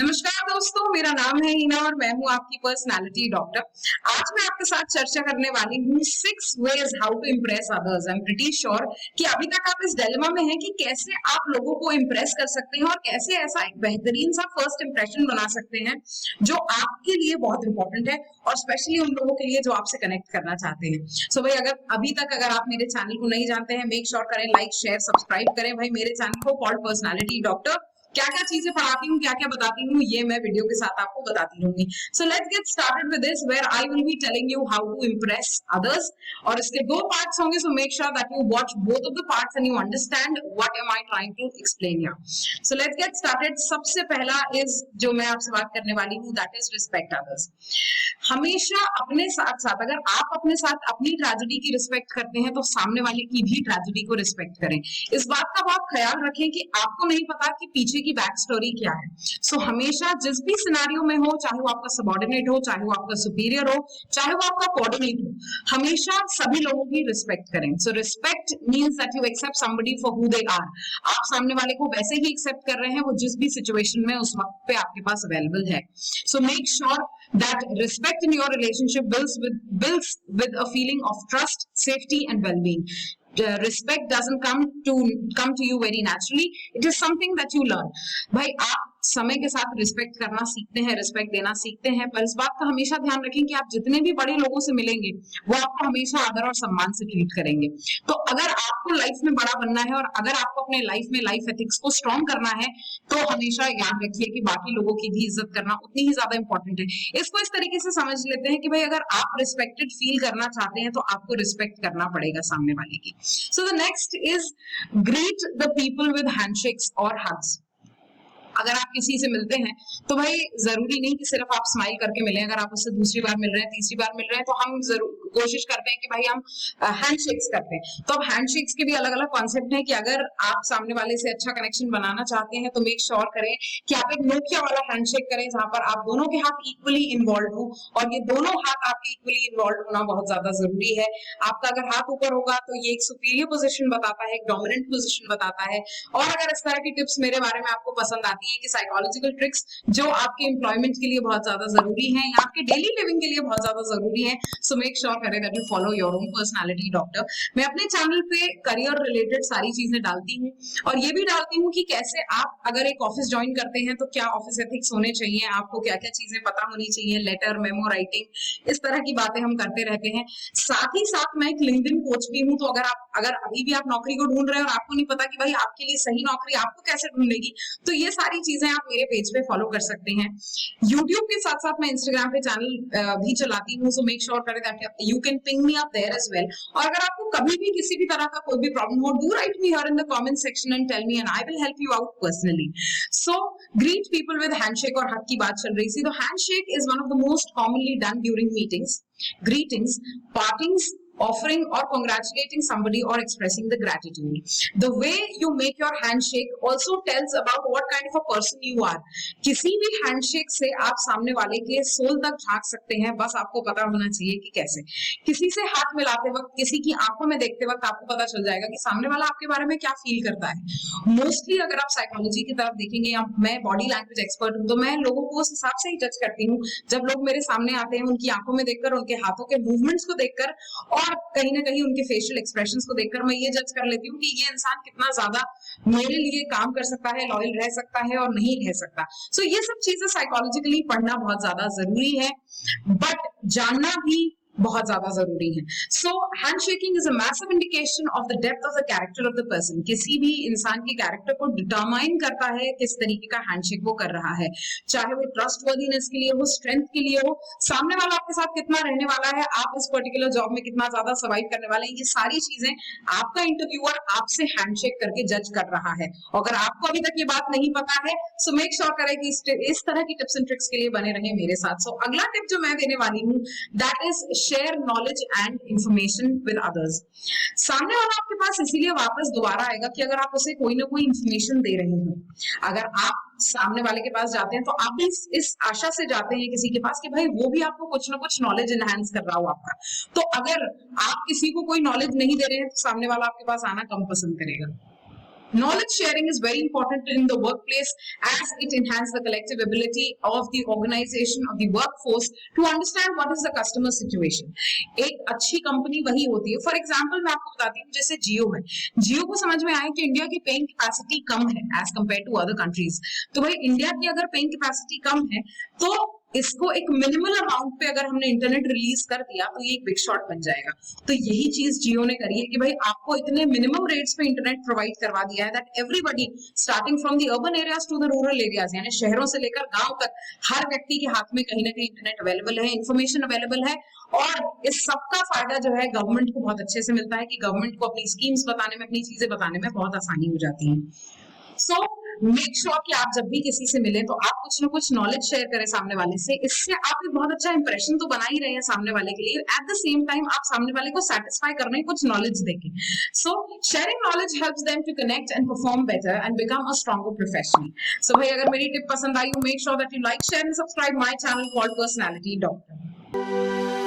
नमस्कार दोस्तों, मेरा नाम है हिना और मैं हूँ आपकी पर्सनालिटी डॉक्टर। आज मैं आपके साथ चर्चा करने वाली हूँ 6 ways how to impress others. I am pretty sure कि अभी तक आप इस डिलेमा में हैं कि कैसे आप लोगों को इम्प्रेस कर सकते हैं और कैसे ऐसा एक बेहतरीन सा फर्स्ट इंप्रेशन बना सकते हैं जो आपके लिए बहुत इंपॉर्टेंट है और स्पेशली उन लोगों के लिए जो आपसे कनेक्ट करना चाहते हैं। सो भाई, अगर आप मेरे चैनल को नहीं जानते हैं, मेक श्योर करें, लाइक शेयर सब्सक्राइब करें भाई मेरे चैनल को कॉल्ड पर्सनालिटी डॉक्टर। क्या क्या चीजें पढ़ाती हूँ, क्या क्या बताती हूँ, ये मैं वीडियो के साथ आपको बताती रहूंगी। So let's get started with this where I will be telling you how to impress others. और इसके 2 पार्ट्स होंगे, so make sure that you watch both of the parts and you understand what am I trying to explain here. So let's get started. सबसे पहला is जो मैं आपसे बात करने वाली हूँ, दैट इज रिस्पेक्ट अदर्स। हमेशा अपने साथ साथ, अगर आप अपने साथ अपनी ट्रेजेडी की रिस्पेक्ट करते हैं तो सामने वाले की भी ट्रेजेडी को रिस्पेक्ट करें। इस बात का बहुत ख्याल रखें कि आपको नहीं पता कि पीछे की बैक स्टोरी क्या है। सो हमेशा जिस भी सिनेरियो में हो, चाहे वो आपका सबऑर्डिनेट हो, चाहे वो आपका सुपीरियर हो, चाहे वो आपका कोऑर्डिनेट हो, हमेशा सभी लोगों की रिस्पेक्ट करें। So respect means that you accept somebody for who they are. आप सामने वाले को वैसे ही एक्सेप्ट कर रहे हैं वो जिस भी सिचुएशन में उस वक्त पे आपके पास अवेलेबल है। सो make sure that respect in your relationship builds with a feeling of trust, safety and well-being. Respect doesn't come to you very naturally. It is something that you learn. भाई, आप समय के साथ रिस्पेक्ट करना सीखते हैं, respect देना सीखते हैं, पर इस बात का हमेशा ध्यान रखें कि आप जितने भी बड़े लोगों से मिलेंगे वो आपको हमेशा आदर और सम्मान से ट्रीट करेंगे। तो अगर आपको लाइफ में बड़ा बनना है और अगर आपको अपने लाइफ में लाइफ एथिक्स को स्ट्रॉन्ग करना है तो हमेशा याद रखिए कि बाकी लोगों की भी इज्जत करना उतनी ही ज्यादा इंपॉर्टेंट है। इसको इस तरीके से समझ लेते हैं कि भाई, अगर आप रिस्पेक्टेड फील करना चाहते हैं तो आपको रिस्पेक्ट करना पड़ेगा सामने वाले की। So the next is greet the people with handshakes और हग्स। अगर आप किसी से मिलते हैं तो भाई जरूरी नहीं कि सिर्फ आप स्माइल करके मिलें। अगर आप उससे दूसरी बार मिल रहे हैं, तीसरी बार मिल रहे हैं, तो हम जरूर कोशिश करते हैं कि भाई हम हैंडशेक्स करते हैं। तो अब हैंडशेक्स के भी अलग अलग कॉन्सेप्ट हैं कि अगर आप सामने वाले से अच्छा कनेक्शन बनाना चाहते हैं तो मेक श्योर करें कि आप एक नोकिया वाला हैंडशेक करें जहां पर आप दोनों के हाथ इक्वली इन्वॉल्व हो, और ये दोनों हाथ आपके इक्वली इन्वॉल्व होना बहुत ज्यादा जरूरी है। आपका अगर हाथ ऊपर होगा तो ये एक सुपीरियर पोजिशन बताता है, एक डोमिनेंट पोजिशन बताता है। और अगर इस तरह की टिप्स मेरे बारे में आपको पसंद आती है कि साइकोलॉजिकल ट्रिक्स जो आपके एम्प्लॉयमेंट के लिए बहुत ज्यादा जरूरी है या आपके डेली लिविंग के लिए बहुत ज्यादा जरूरी है, सो मेक श्योर करें that you follow your own personality doctor. मैं अपने चैनल पे करियर रिलेटेड सारी चीजें डालती हूँ और ये भी डालती हूँ कि कैसे आप अगर एक ऑफिस ज्वाइन करते हैं तो क्या ऑफिस एथिक्स होने चाहिए, आपको क्या क्या चीजें पता होनी चाहिए, लेटर, मेमो राइटिंग, इस तरह की बातें हम करते रहते हैं। साथ ही साथ मैं एक लिंक्डइन कोच भी हूँ, तो अगर अभी भी आप नौकरी को ढूंढ रहे हैं और आपको नहीं पता कि भाई आपके लिए सही नौकरी आपको कैसे ढूंढेगी, तो ये सारी चीजें आप मेरे पेज पे फॉलो कर सकते हैं। यूट्यूब के साथ साथ मैं इंस्टाग्राम पे चैनल भी चलाती हूँ, सो मेक श्योर करें that you can ping me up there as well. और अगर आपको कभी भी किसी भी तरह का कोई भी प्रॉब्लम हो, do write me here in the comment section and tell me and I will help you out personally. So greet people with handshake और हग की बात चल रही थी, तो handshake is one of the most commonly done during meetings, greetings, partings, offering or congratulating somebody or expressing the gratitude. The way you make your handshake also tells about what kind of a person you are. किसी भी handshake से आप सामने वाले के soul तक झांक सकते हैं, बस आपको पता होना चाहिए कि कैसे। किसी से हाथ मिलाते वक्त, किसी की आंखों में देखते वक्त आपको पता चल जाएगा कि सामने वाला आपके बारे में क्या फील करता है। मोस्टली अगर आप साइकोलॉजी की तरफ देखेंगे, या मैं बॉडी लैंग्वेज एक्सपर्ट हूँ, तो मैं लोगों को उस हिसाब से ही जज करती हूँ। जब लोग मेरे सामने आते हैं, उनकी आंखों में देखकर, उनके हाथों के मूवमेंट्स को देखकर और कहीं ना कहीं उनके फेशियल एक्सप्रेशंस को देखकर मैं ये जज कर लेती हूँ कि ये इंसान कितना ज्यादा मेरे लिए काम कर सकता है, लॉयल रह सकता है और नहीं रह सकता। सो ये सब चीजें साइकोलॉजिकली पढ़ना बहुत ज्यादा जरूरी है, बट जानना भी बहुत ज्यादा जरूरी है। So handshaking is a massive indication of the depth of the character of the person. किसी भी इंसान के कैरेक्टर को डिटरमाइन करता है किस तरीके का हैंडशेक वो कर रहा है, चाहे वो ट्रस्टवर्दीनेस के लिए हो, स्ट्रेंथ के लिए हो, सामने वाला आपके साथ कितना रहने वाला है, आप इस पर्टिकुलर जॉब में कितना ज्यादा सर्वाइव करने वाले हैं, ये सारी चीजें आपका इंटरव्यूअर आपसे हैंडशेक करके जज कर रहा है। अगर आपको अभी तक ये बात नहीं पता है, सो मेक श्योर करें कि इस तरह की टिप्स एंड ट्रिक्स के लिए बने रहे मेरे साथ। सो अगला टिप जो मैं देने वाली हूँ, that is share knowledge and information with others. सामने वाला आपके पास इसीलिए वापस दोबारा आएगा कि अगर आप उसे कोई ना कोई इंफॉर्मेशन दे रहे हो। अगर आप सामने वाले के पास जाते हैं तो आप भी इस आशा से जाते हैं किसी के पास कि भाई वो भी आपको कुछ ना कुछ नॉलेज एनहांस कर रहा हो आपका। तो अगर आप किसी को कोई नॉलेज नहीं दे रहे हैं तो सामने वाला आपके पास आना कम पसंद करेगा। Knowledge sharing is very important in the workplace as it enhances the collective ability of the organization of the workforce to understand what is the customer situation. एक अच्छी कंपनी वही होती है. फॉर एग्जाम्पल मैं आपको बताती हूँ, जैसे जियो है. जियो को समझ में आया कि इंडिया की पेइंग कैपेसिटी कम है as compared to other countries. तो भाई इंडिया की अगर पेइंग कैपेसिटी कम है तो इसको एक मिनिमल अमाउंट पे अगर हमने इंटरनेट रिलीज कर दिया तो ये एक बिग शॉट बन जाएगा. तो यही चीज जियो ने करी है कि भाई आपको इतने मिनिमम रेट्स पे इंटरनेट प्रोवाइड करवा दिया है that everybody starting from the urban areas to the rural areas, यानी शहरों से लेकर गांव तक हर व्यक्ति के हाथ में कहीं ना कहीं इंटरनेट अवेलेबल है, इंफॉर्मेशन अवेलेबल है. और इस सबका फायदा जो है गवर्नमेंट को बहुत अच्छे से मिलता है कि गवर्नमेंट को अपनी स्कीम्स बताने में, अपनी चीजें बताने में बहुत आसानी हो जाती है. सो मेक श्योर कि आप जब भी किसी से मिले तो आप कुछ ना कुछ नॉलेज शेयर करें सामने वाले से. इससे आप एक बहुत अच्छा इंप्रेशन तो बना ही रहे हैं सामने वाले के लिए. एट द सेम टाइम आप सामने वाले को सेटिस्फाई करने कुछ नॉलेज देंगे. So sharing knowledge helps them to connect and perform better and become a stronger professional. So भाई अगर मेरी टिप पसंद आई हो, make sure that you like, share and subscribe my channel called personality doctor.